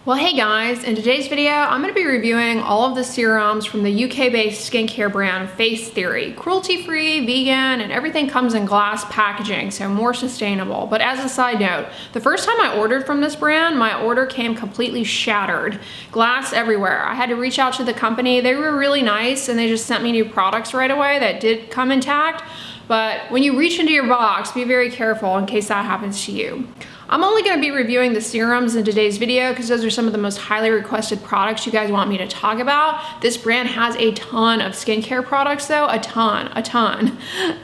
Well, hey guys, in today's video, I'm going to be reviewing all of the serums from the UK-based skincare brand FACETHEORY. Cruelty-free, vegan, and everything comes in glass packaging, so more sustainable. But as a side note, the first time I ordered from this brand, my order came completely shattered. Glass everywhere. I had to reach out to the company. They were really nice, and they just sent me new products right away that did come intact. But when you reach into your box, be very careful in case that happens to you. I'm only going to be reviewing the serums in today's video because those are some of the most highly requested products you guys want me to talk about. This brand has a ton of skincare products though, a ton.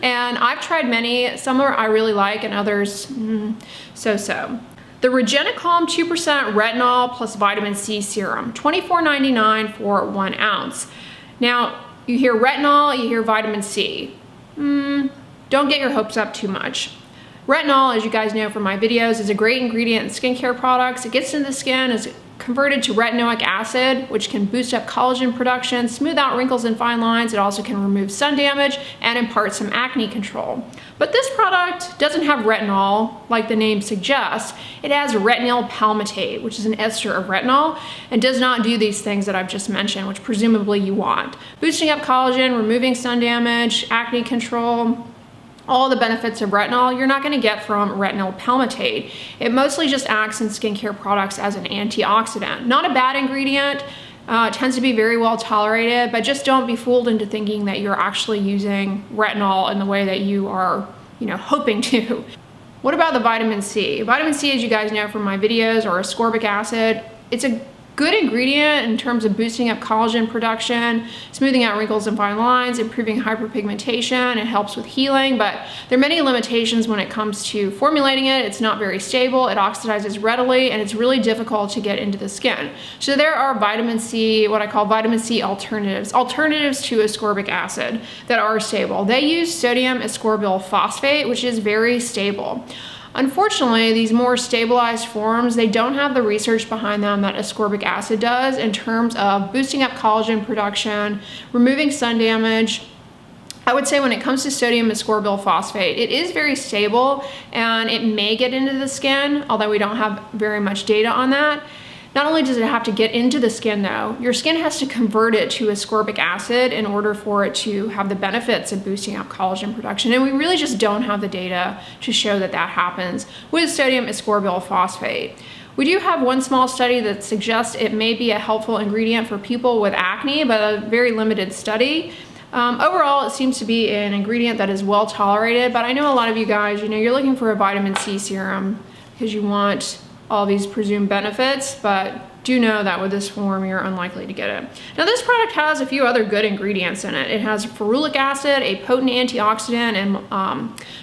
And I've tried many, some I really like and others so-so. The Regenacalm 2% retinol plus vitamin C serum, $24.99 for 1 ounce. Now, you hear retinol, you hear vitamin C. Don't get your hopes up too much. Retinol, as you guys know from my videos, is a great ingredient in skincare products. It gets into the skin, is converted to retinoic acid, which can boost up collagen production, smooth out wrinkles and fine lines. It also can remove sun damage and impart some acne control. But this product doesn't have retinol, like the name suggests. It has retinol palmitate, which is an ester of retinol, and does not do these things that I've just mentioned, which presumably you want. Boosting up collagen, removing sun damage, acne control, all the benefits of retinol you're not going to get from retinol palmitate. It mostly just acts in skincare products as an antioxidant. Not a bad ingredient, tends to be very well tolerated, but just don't be fooled into thinking that you're actually using retinol in the way that you are, hoping to. What about the vitamin C? Vitamin C, as you guys know from my videos, or ascorbic acid, it's a good ingredient in terms of boosting up collagen production, smoothing out wrinkles and fine lines, improving hyperpigmentation. It helps with healing, but there are many limitations when it comes to formulating it. It's not very stable, it oxidizes readily, and it's really difficult to get into the skin. So there are vitamin C, what I call vitamin C alternatives to ascorbic acid that are stable. They use sodium ascorbyl phosphate, which is very stable. Unfortunately, these more stabilized forms, they don't have the research behind them that ascorbic acid does in terms of boosting up collagen production, removing sun damage. I would say when it comes to sodium ascorbyl phosphate, it is very stable and it may get into the skin, although we don't have very much data on that. Not only does it have to get into the skin though, your skin has to convert it to ascorbic acid in order for it to have the benefits of boosting up collagen production. And we really just don't have the data to show that that happens with sodium ascorbyl phosphate. We do have one small study that suggests it may be a helpful ingredient for people with acne, but a very limited study. Overall, it seems to be an ingredient that is well tolerated, but I know a lot of you guys, you're looking for a vitamin C serum because you want all these presumed benefits, but do know that with this form, you're unlikely to get it. Now, this product has a few other good ingredients in it. It has ferulic acid, a potent antioxidant, and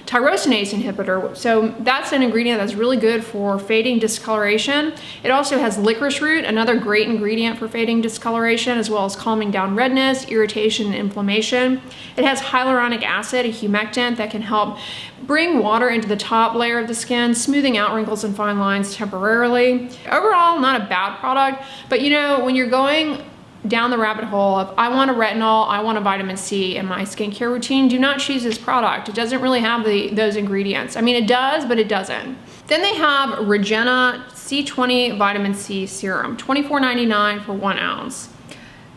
tyrosinase inhibitor. So that's an ingredient that's really good for fading discoloration. It also has licorice root, another great ingredient for fading discoloration, as well as calming down redness, irritation, and inflammation. It has hyaluronic acid, a humectant that can help bring water into the top layer of the skin, smoothing out wrinkles and fine lines temporarily. Overall, not a bad product, but when you're going down the rabbit hole of I want a retinol, I want a vitamin C in my skincare routine, do not choose this product. It doesn't really have those ingredients. I mean, it does, but it doesn't. Then they have Regena C20 vitamin C serum, $24.99 for 1 ounce.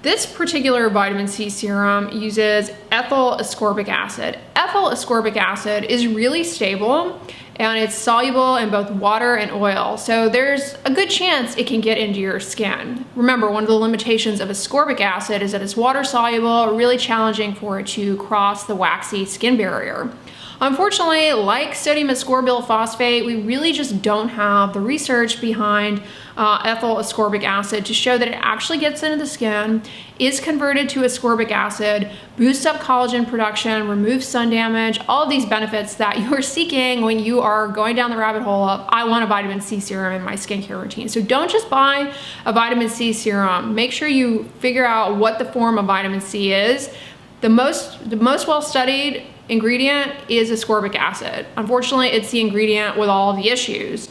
This particular vitamin C serum uses ethyl ascorbic acid. Ethyl ascorbic acid is really stable and it's soluble in both water and oil. So there's a good chance it can get into your skin. Remember, one of the limitations of ascorbic acid is that it's water soluble, really challenging for it to cross the waxy skin barrier. Unfortunately, like sodium ascorbyl phosphate, we really just don't have the research behind ethyl ascorbic acid to show that it actually gets into the skin, is converted to ascorbic acid, boosts up collagen production, removes sun damage, all of these benefits that you're seeking when you are going down the rabbit hole of, I want a vitamin C serum in my skincare routine. So don't just buy a vitamin C serum. Make sure you figure out what the form of vitamin C is. The most well-studied ingredient is ascorbic acid. Unfortunately, it's the ingredient with all of the issues.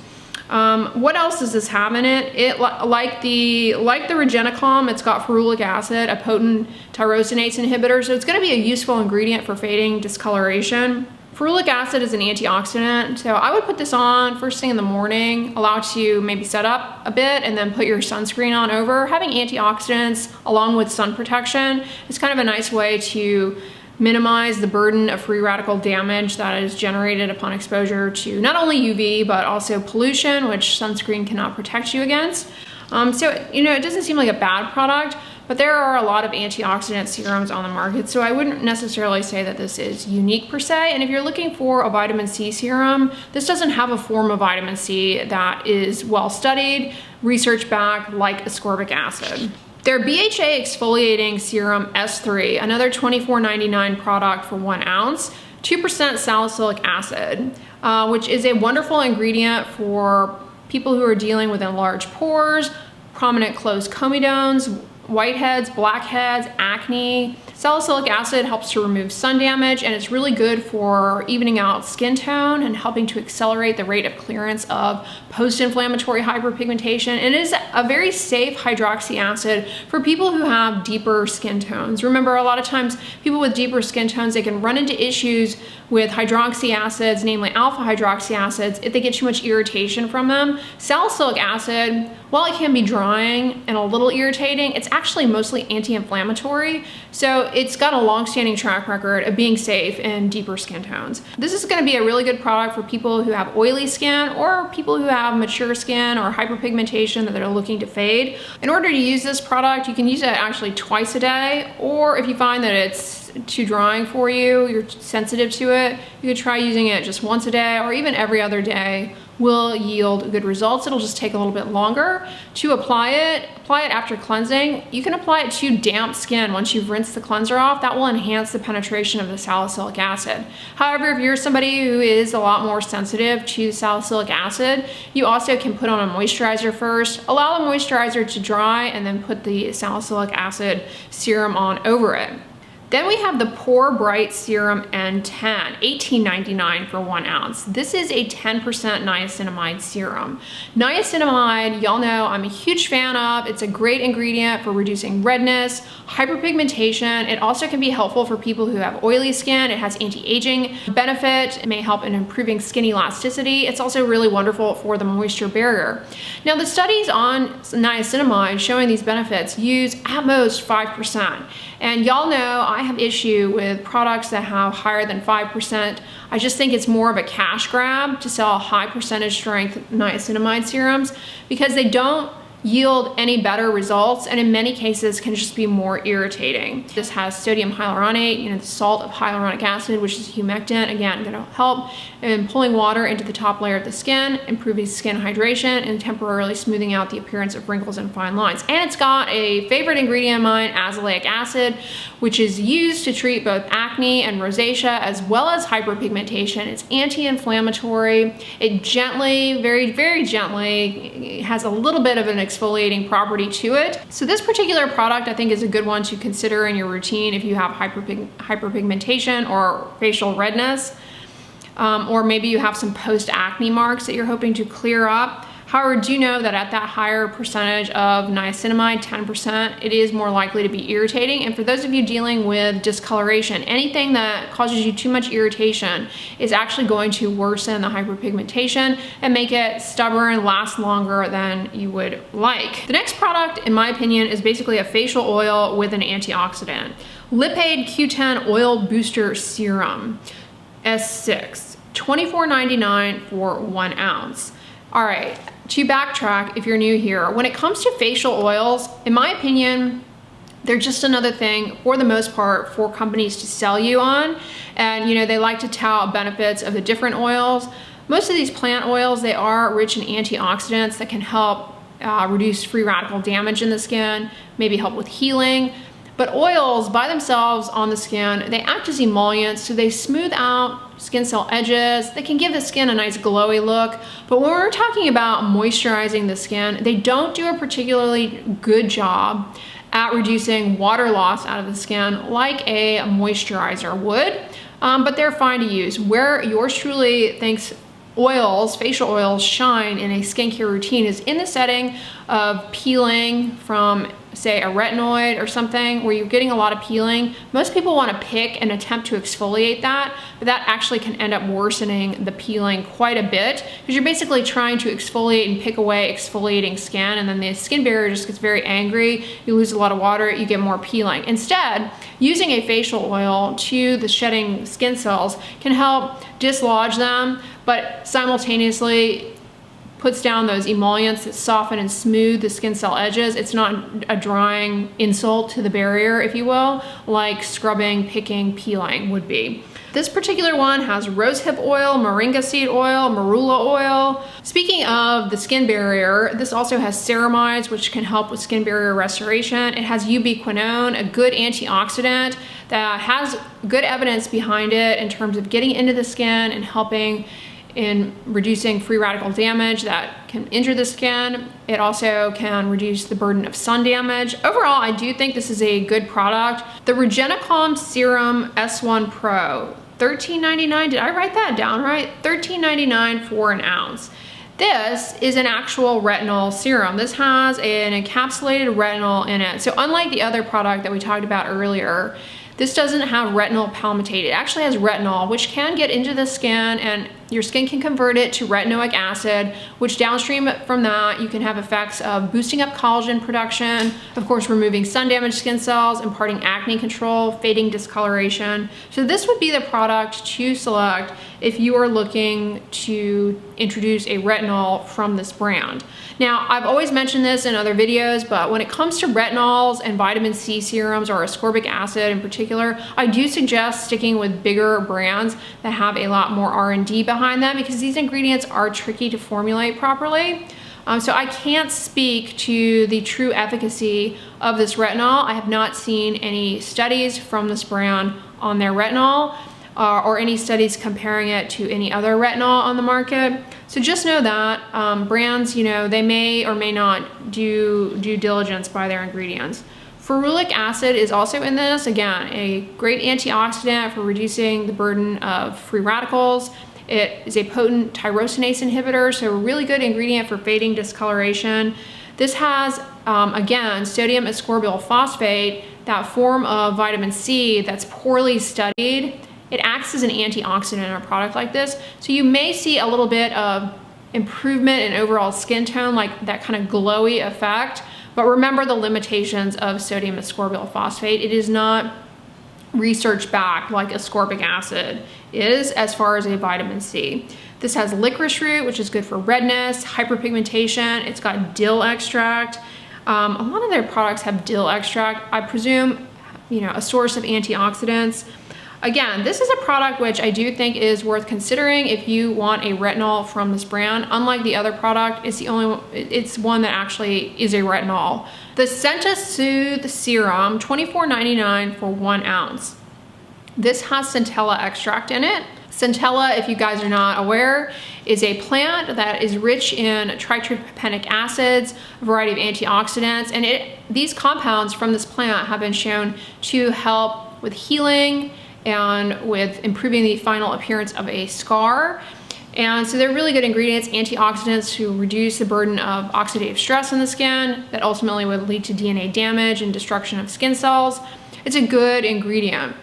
What else does this have in it? Like the Regenacalm, it's got ferulic acid, a potent tyrosinase inhibitor, so it's going to be a useful ingredient for fading discoloration. Ferulic acid is an antioxidant, so I would put this on first thing in the morning, allow it to maybe set up a bit, and then put your sunscreen on over. Having antioxidants along with sun protection is kind of a nice way to minimize the burden of free radical damage that is generated upon exposure to not only UV, but also pollution, which sunscreen cannot protect you against. So, you know, it doesn't seem like a bad product, but there are a lot of antioxidant serums on the market, so I wouldn't necessarily say that this is unique per se. And if you're looking for a vitamin C serum, this doesn't have a form of vitamin C that is well studied, research backed, like ascorbic acid. Their BHA exfoliating serum S3, another $24.99 product for 1 ounce, 2% salicylic acid, which is a wonderful ingredient for people who are dealing with enlarged pores, prominent closed comedones, whiteheads, blackheads, acne. Salicylic acid helps to remove sun damage, and it's really good for evening out skin tone and helping to accelerate the rate of clearance of post-inflammatory hyperpigmentation. And it is a very safe hydroxy acid for people who have deeper skin tones. Remember, a lot of times people with deeper skin tones, they can run into issues with hydroxy acids, namely alpha hydroxy acids, if they get too much irritation from them. Salicylic acid, while it can be drying and a little irritating, it's actually mostly anti-inflammatory. So it's got a long-standing track record of being safe in deeper skin tones. This is gonna be a really good product for people who have oily skin or people who have mature skin or hyperpigmentation that they're looking to fade. In order to use this product, you can use it actually twice a day, or if you find that it's too drying for you, you're sensitive to it, you could try using it just once a day or even every other day. Will yield good results. It'll just take a little bit longer to apply it. Apply it after cleansing. You can apply it to damp skin once you've rinsed the cleanser off. That will enhance the penetration of the salicylic acid. However, if you're somebody who is a lot more sensitive to salicylic acid, you also can put on a moisturizer first, allow the moisturizer to dry, and then put the salicylic acid serum on over it. Then we have the Porebright Serum N10, $18.99 for 1 ounce. This is a 10% niacinamide serum. Niacinamide, y'all know I'm a huge fan of. It's a great ingredient for reducing redness, hyperpigmentation. It also can be helpful for people who have oily skin. It has anti-aging benefit. It may help in improving skin elasticity. It's also really wonderful for the moisture barrier. Now, the studies on niacinamide showing these benefits use at most 5%. And y'all know I have issue with products that have higher than 5%. I just think it's more of a cash grab to sell high percentage strength niacinamide serums because they don't yield any better results, and in many cases can just be more irritating. This has sodium hyaluronate, you know, the salt of hyaluronic acid, which is humectant, again, gonna help in pulling water into the top layer of the skin, improving skin hydration, and temporarily smoothing out the appearance of wrinkles and fine lines. And it's got a favorite ingredient of mine, azelaic acid, which is used to treat both acne and rosacea, as well as hyperpigmentation. It's anti-inflammatory. It gently, very, very gently, has a little bit of an exfoliating property to it. So this particular product I think is a good one to consider in your routine if you have hyperpigmentation or facial redness, or maybe you have some post-acne marks that you're hoping to clear up. However, do know that at that higher percentage of niacinamide, 10%, it is more likely to be irritating. And for those of you dealing with discoloration, anything that causes you too much irritation is actually going to worsen the hyperpigmentation and make it stubborn, last longer than you would like. The next product, in my opinion, is basically a facial oil with an antioxidant. Lipade Q10 Oil Booster Serum, S6, $24.99 for 1 ounce. All right, to backtrack, if you're new here, when it comes to facial oils, in my opinion, they're just another thing, for the most part, for companies to sell you on. And you know, they like to tout benefits of the different oils. Most of these plant oils, they are rich in antioxidants that can help reduce free radical damage in the skin, maybe help with healing. But oils by themselves on the skin, they act as emollients, so they smooth out skin cell edges. They can give the skin a nice glowy look. But when we're talking about moisturizing the skin, they don't do a particularly good job at reducing water loss out of the skin like a moisturizer would, but they're fine to use. Where yours truly thinks oils, facial oils, shine in a skincare routine is in the setting of peeling from, say, a retinoid or something where you're getting a lot of peeling, most people want to pick and attempt to exfoliate that, but that actually can end up worsening the peeling quite a bit because you're basically trying to exfoliate and pick away exfoliating skin, and then the skin barrier just gets very angry, you lose a lot of water, you get more peeling. Instead, using a facial oil to the shedding skin cells can help dislodge them, but simultaneously puts down those emollients that soften and smooth the skin cell edges. It's not a drying insult to the barrier, if you will, like scrubbing, picking, peeling would be. This particular one has rosehip oil, moringa seed oil, marula oil. Speaking of the skin barrier, this also has ceramides, which can help with skin barrier restoration. It has ubiquinone, a good antioxidant that has good evidence behind it in terms of getting into the skin and helping in reducing free radical damage that can injure the skin. It also can reduce the burden of sun damage. Overall, I do think this is a good product. The Regenacalm Serum S1 Pro, $13.99. Did I write that down right? $13.99 for an ounce. This is an actual retinol serum. This has an encapsulated retinol in it. So unlike the other product that we talked about earlier, this doesn't have retinol palmitate. It actually has retinol, which can get into the skin, and your skin can convert it to retinoic acid, which downstream from that, you can have effects of boosting up collagen production, of course, removing sun-damaged skin cells, imparting acne control, fading discoloration. So this would be the product to select if you are looking to introduce a retinol from this brand. Now, I've always mentioned this in other videos, but when it comes to retinols and vitamin C serums or ascorbic acid in particular, I do suggest sticking with bigger brands that have a lot more R&D behind them because these ingredients are tricky to formulate properly. So I can't speak to the true efficacy of this retinol. I have not seen any studies from this brand on their retinol or any studies comparing it to any other retinol on the market. So just know that brands, you know, they may or may not do due diligence by their ingredients. Ferulic acid is also in this. Again, a great antioxidant for reducing the burden of free radicals. It is a potent tyrosinase inhibitor, so a really good ingredient for fading discoloration. This has, again, sodium ascorbyl phosphate, that form of vitamin C that's poorly studied. It acts as an antioxidant in a product like this. So you may see a little bit of improvement in overall skin tone, like that kind of glowy effect. But remember the limitations of sodium ascorbyl phosphate. It is not research backed like ascorbic acid is as far as a vitamin C. This has licorice root, which is good for redness, hyperpigmentation. It's got dill extract. A lot of their products have dill extract. I presume, you know, a source of antioxidants. Again, this is a product which I do think is worth considering if you want a retinol from this brand. Unlike the other product, it's one that actually is a retinol. The Centasoothe serum, $24.99 for 1 ounce. This has centella extract in it. Centella, if you guys are not aware, is a plant that is rich in tritropanic acids, a variety of antioxidants, and these compounds from this plant have been shown to help with healing and with improving the final appearance of a scar. And so they're really good ingredients, antioxidants to reduce the burden of oxidative stress in the skin that ultimately would lead to DNA damage and destruction of skin cells. It's a good ingredient.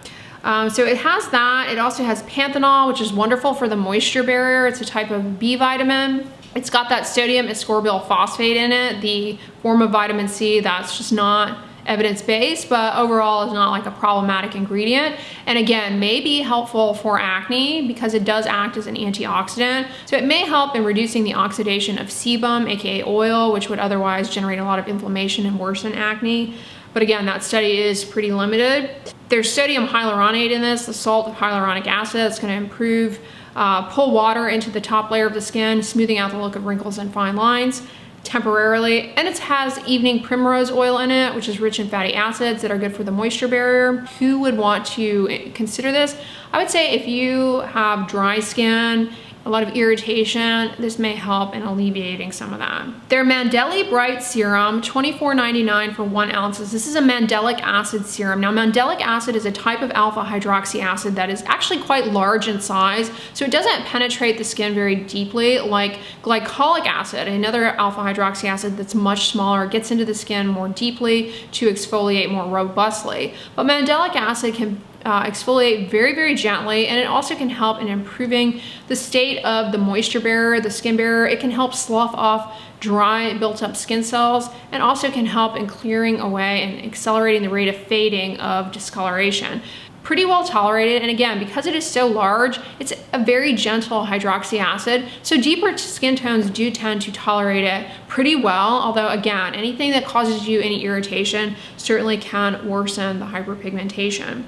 So it has that. It also has panthenol, which is wonderful for the moisture barrier. It's a type of B vitamin. It's got that sodium ascorbyl phosphate in it, the form of vitamin C that's just not evidence-based, but overall is not like a problematic ingredient. And again, may be helpful for acne because it does act as an antioxidant. So it may help in reducing the oxidation of sebum, aka oil, which would otherwise generate a lot of inflammation and worsen acne. But again, that study is pretty limited. There's sodium hyaluronate in this, the salt of hyaluronic acid. That's going to improve, pull water into the top layer of the skin, smoothing out the look of wrinkles and fine lines temporarily. And it has evening primrose oil in it, which is rich in fatty acids that are good for the moisture barrier. Who would want to consider this? I would say if you have dry skin a lot of irritation, this may help in alleviating some of that. Their Mandelibright serum, $24.99 for 1 ounce. This is a mandelic acid serum. Now, mandelic acid is a type of alpha hydroxy acid that is actually quite large in size, so it doesn't penetrate the skin very deeply like glycolic acid, another alpha hydroxy acid that's much smaller, gets into the skin more deeply to exfoliate more robustly. But mandelic acid can exfoliate very, very gently, and it also can help in improving the state of the moisture barrier, the skin barrier. It can help slough off dry, built up skin cells, and also can help in clearing away and accelerating the rate of fading of discoloration. Pretty well tolerated, and again, because it is so large, it's a very gentle hydroxy acid, so deeper skin tones do tend to tolerate it pretty well, although again, anything that causes you any irritation certainly can worsen the hyperpigmentation.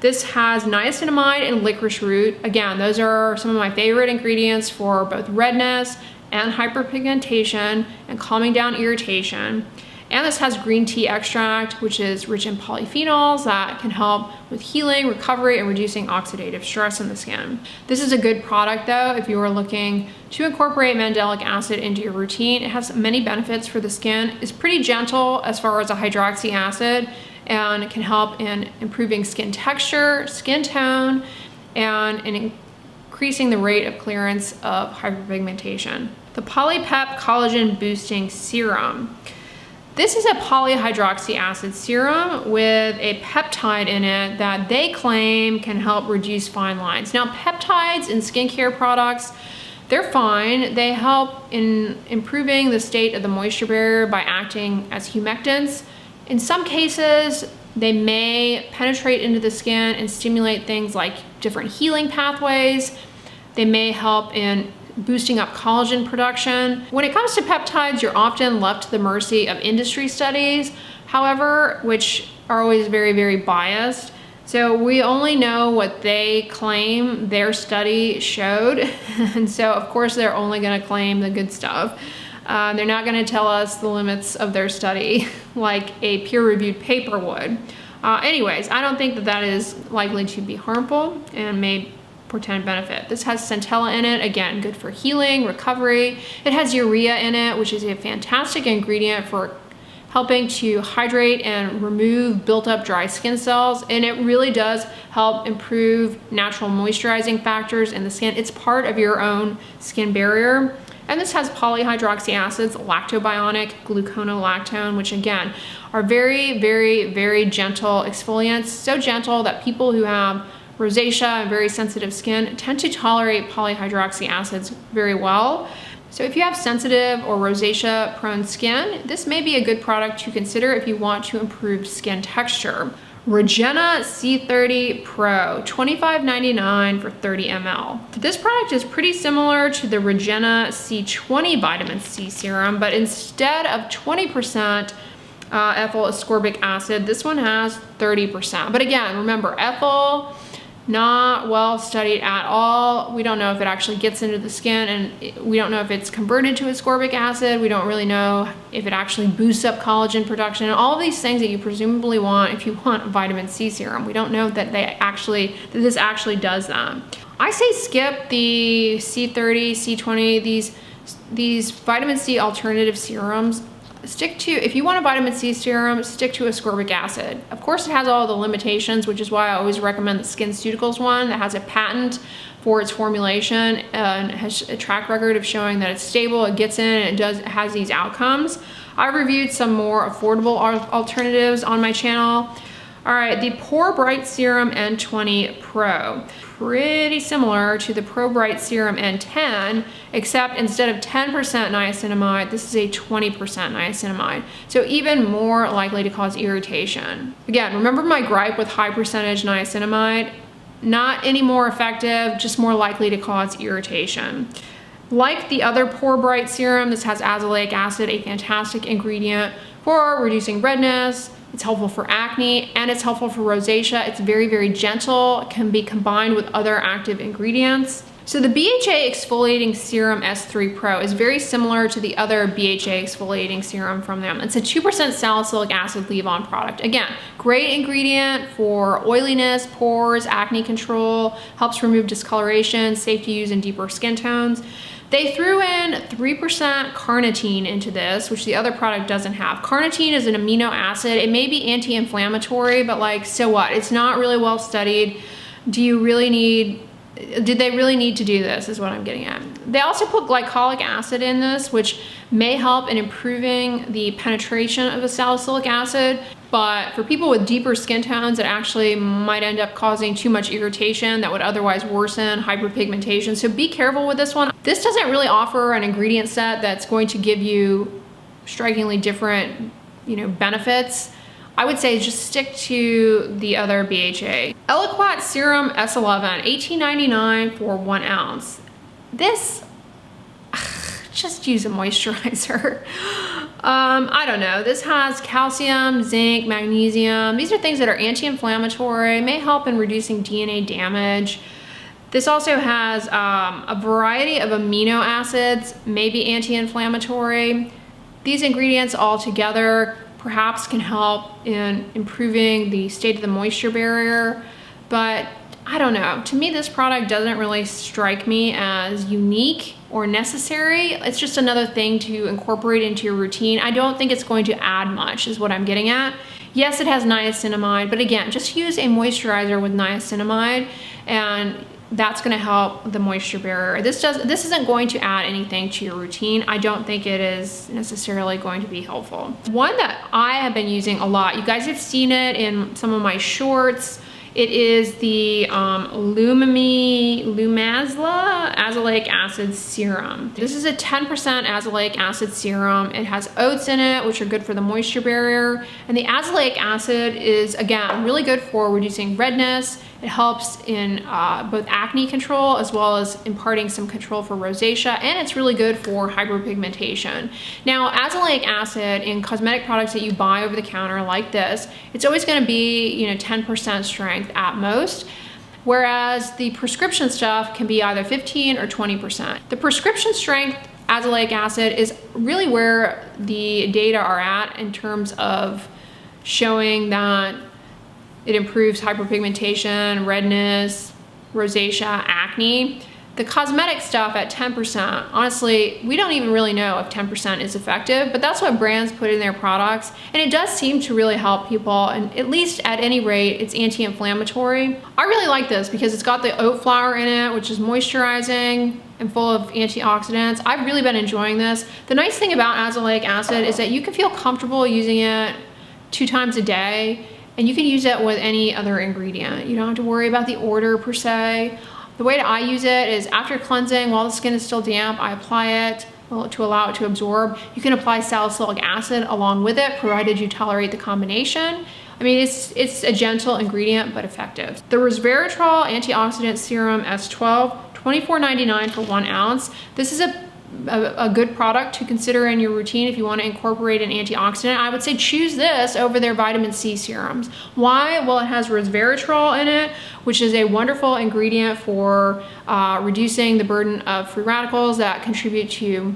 This has niacinamide and licorice root. Again, those are some of my favorite ingredients for both redness and hyperpigmentation and calming down irritation. And this has green tea extract, which is rich in polyphenols that can help with healing, recovery, and reducing oxidative stress in the skin. This is a good product though if you are looking to incorporate mandelic acid into your routine. It has many benefits for the skin. It's pretty gentle as far as a hydroxy acid, and it can help in improving skin texture, skin tone, and in increasing the rate of clearance of hyperpigmentation. The Polypep Collagen Boosting Serum. This is a polyhydroxy acid serum with a peptide in it that they claim can help reduce fine lines. Now, peptides in skincare products, they're fine. They help in improving the state of the moisture barrier by acting as humectants. In some cases, they may penetrate into the skin and stimulate things like different healing pathways. They may help in boosting up collagen production. When it comes to peptides, you're often left to the mercy of industry studies, however, which are always very, very biased. So we only know what they claim their study showed. And so of course they're only gonna claim the good stuff. They're not gonna tell us the limits of their study like a peer-reviewed paper would. Anyways, I don't think that that is likely to be harmful and may portend benefit. This has centella in it, again, good for healing, recovery. It has urea in it, which is a fantastic ingredient for helping to hydrate and remove built-up dry skin cells, and it really does help improve natural moisturizing factors in the skin. It's part of your own skin barrier. And this has polyhydroxy acids, lactobionic, gluconolactone, which again, are very, very, very gentle exfoliants. So gentle that people who have rosacea and very sensitive skin tend to tolerate polyhydroxy acids very well. So if you have sensitive or rosacea prone skin, this may be a good product to consider if you want to improve skin texture. Regena C30 Pro, $25.99 for 30 ml. This product is pretty similar to the Regena C20 vitamin C serum, but instead of 20% ethyl ascorbic acid, this one has 30%. But again, remember, ethyl, not well studied at all. We don't know if it actually gets into the skin, and we don't know if it's converted to ascorbic acid. We don't really know if it actually boosts up collagen production, and all of these things that you presumably want if you want a vitamin C serum. We don't know that this actually does them. I say skip the C30, C20, these vitamin C alternative serums. If you want a vitamin C serum, stick to ascorbic acid. Of course, it has all the limitations, which is why I always recommend the SkinCeuticals one that has a patent for its formulation and has a track record of showing that it's stable, it gets in, and it has these outcomes. I reviewed some more affordable alternatives on my channel. All right, the Porebright Serum N20 Pro. Pretty similar to the Porebright Serum N10, except instead of 10% niacinamide, this is a 20% niacinamide. So even more likely to cause irritation. Again, remember my gripe with high percentage niacinamide? Not any more effective, just more likely to cause irritation. Like the other Porebright serum, this has azelaic acid, a fantastic ingredient for reducing redness. It's helpful for acne, and it's helpful for rosacea. It's very, very gentle. It can be combined with other active ingredients. So the BHA exfoliating serum S3 Pro is very similar to the other BHA exfoliating serum from them. It's a 2% salicylic acid leave-on product. Again, great ingredient for oiliness, pores, acne control, helps remove discoloration, safe to use in deeper skin tones. They threw in 3% carnitine into this, which the other product doesn't have. Carnitine is an amino acid. It may be anti-inflammatory, but like, so what? It's not really well studied. Did they really need to do this is what I'm getting at. They also put glycolic acid in this, which may help in improving the penetration of the salicylic acid. But for people with deeper skin tones, it actually might end up causing too much irritation that would otherwise worsen hyperpigmentation. So be careful with this one. This doesn't really offer an ingredient set that's going to give you strikingly different, benefits. I would say just stick to the other BHA. Elaquate Serum S11, $18.99 for 1 ounce. This, just use a moisturizer. I don't know. This has calcium, zinc, magnesium. These are things that are anti-inflammatory, may help in reducing DNA damage. This also has a variety of amino acids, may be anti-inflammatory. These ingredients all together perhaps can help in improving the state of the moisture barrier, but I don't know. To me, this product doesn't really strike me as unique or necessary. It's just another thing to incorporate into your routine. I don't think it's going to add much is what I'm getting at. Yes, it has niacinamide, but again, just use a moisturizer with niacinamide and that's gonna help the moisture barrier. This isn't going to add anything to your routine. I don't think it is necessarily going to be helpful. One that I have been using a lot, you guys have seen it in some of my shorts. It is the Lumizela Azlaic acid serum. This is a 10% azelaic acid serum. It has oats in it, which are good for the moisture barrier. And the azelaic acid is, again, really good for reducing redness. It helps in both acne control as well as imparting some control for rosacea, and it's really good for hyperpigmentation. Now, azelaic acid in cosmetic products that you buy over the counter like this, it's always gonna be 10% strength at most, whereas the prescription stuff can be either 15 or 20%. The prescription strength azelaic acid is really where the data are at in terms of showing that it improves hyperpigmentation, redness, rosacea, acne. The cosmetic stuff at 10%, honestly, we don't even really know if 10% is effective, but that's what brands put in their products. And it does seem to really help people, and at least at any rate, it's anti-inflammatory. I really like this because it's got the oat flour in it, which is moisturizing and full of antioxidants. I've really been enjoying this. The nice thing about azelaic acid is that you can feel comfortable using it 2 times a day. And you can use it with any other ingredient. You don't have to worry about the order per se. The way that I use it is after cleansing, while the skin is still damp, I apply it to allow it to absorb. You can apply salicylic acid along with it, provided you tolerate the combination. I mean, it's a gentle ingredient, but effective. The Resvera Antioxidant Serum S12, $24.99 for 1 ounce. This is a good product to consider in your routine if you want to incorporate an antioxidant. I would say choose this over their vitamin C serums. Why? Well, it has resveratrol in it, which is a wonderful ingredient for reducing the burden of free radicals that contribute to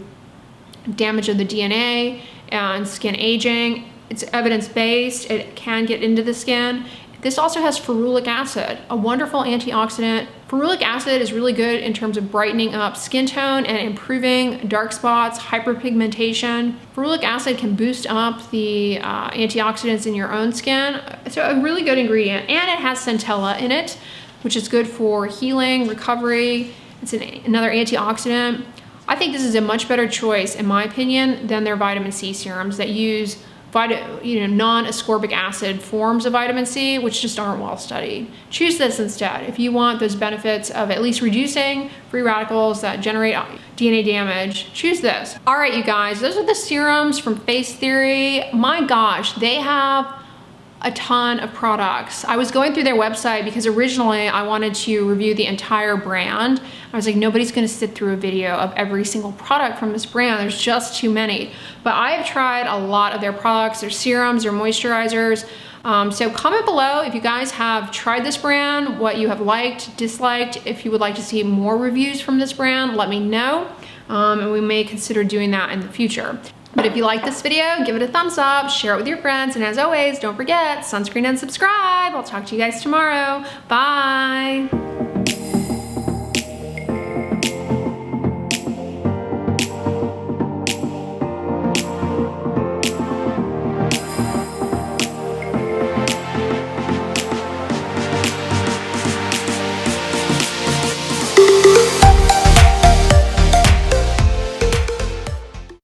damage of the DNA and skin aging. It's evidence-based. It can get into the skin. This also has ferulic acid, a wonderful antioxidant. Ferulic acid is really good in terms of brightening up skin tone and improving dark spots, hyperpigmentation. Ferulic acid can boost up the antioxidants in your own skin. So a really good ingredient. And it has centella in it, which is good for healing, recovery. It's another antioxidant. I think this is a much better choice, in my opinion, than their vitamin C serums that use non-ascorbic acid forms of vitamin C, which just aren't well studied. Choose this instead if you want those benefits of at least reducing free radicals that generate DNA damage. Choose this. All right, you guys, those are the serums from Face Theory. My gosh, they have a ton of products. I was going through their website because originally I wanted to review the entire brand. I was like, nobody's gonna sit through a video of every single product from this brand. There's just too many. But I have tried a lot of their products, their serums, their moisturizers. So comment below if you guys have tried this brand, what you have liked, disliked. If you would like to see more reviews from this brand, let me know. And we may consider doing that in the future. But if you like this video, give it a thumbs up, share it with your friends, and as always, don't forget, sunscreen and subscribe. I'll talk to you guys tomorrow. Bye.